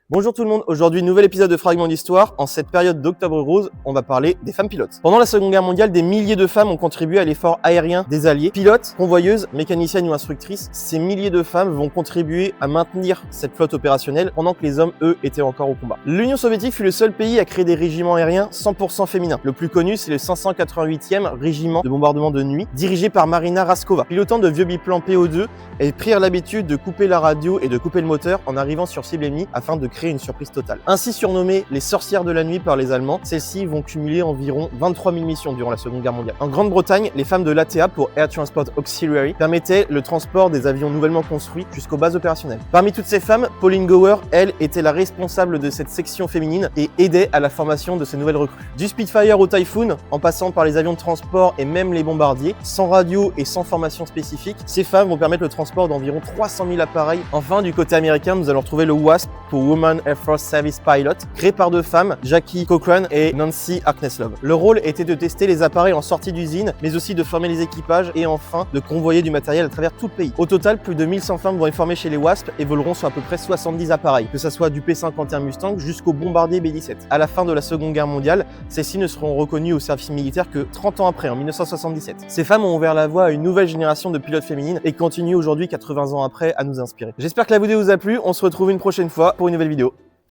Bonjour tout le monde, aujourd'hui nouvel épisode de Fragments d'Histoire. En cette période d'Octobre Rose, on va parler des femmes pilotes. Pendant la Seconde Guerre mondiale, des milliers de femmes ont contribué à l'effort aérien des Alliés. Pilotes, convoyeuses, mécaniciennes ou instructrices, ces milliers de femmes vont contribuer à maintenir cette flotte opérationnelle pendant que les hommes, eux, étaient encore au combat. L'Union soviétique fut le seul pays à créer des régiments aériens 100% féminins. Le plus connu, c'est le 588e régiment de bombardement de nuit, dirigé par Marina Raskova. Pilotant de vieux biplans PO2, elles prirent l'habitude de couper la radio et de couper le moteur en arrivant sur cible ennemie afin de créer une surprise totale. Ainsi surnommées les sorcières de la nuit par les Allemands, celles-ci vont cumuler environ 23 000 missions durant la Seconde Guerre mondiale. En Grande-Bretagne, les femmes de l'ATA pour Air Transport Auxiliary permettaient le transport des avions nouvellement construits jusqu'aux bases opérationnelles. Parmi toutes ces femmes, Pauline Gower, elle, était la responsable de cette section féminine et aidait à la formation de ces nouvelles recrues. Du Spitfire au Typhoon, en passant par les avions de transport et même les bombardiers, sans radio et sans formation spécifique, ces femmes vont permettre le transport d'environ 300 000 appareils. Enfin, du côté américain, nous allons retrouver le WASP pour Women Air Force Service Pilot, créé par deux femmes, Jackie Cochran et Nancy Harkness-Love. Leur rôle était de tester les appareils en sortie d'usine, mais aussi de former les équipages et enfin de convoyer du matériel à travers tout le pays. Au total, plus de 1100 femmes vont être formées chez les WASP et voleront sur à peu près 70 appareils, que ce soit du P-51 Mustang jusqu'au bombardier B-17. À la fin de la Seconde Guerre mondiale, celles-ci ne seront reconnues au service militaire que 30 ans après, en 1977. Ces femmes ont ouvert la voie à une nouvelle génération de pilotes féminines et continuent aujourd'hui, 80 ans après, à nous inspirer. J'espère que la vidéo vous a plu, on se retrouve une prochaine fois pour une nouvelle vidéo.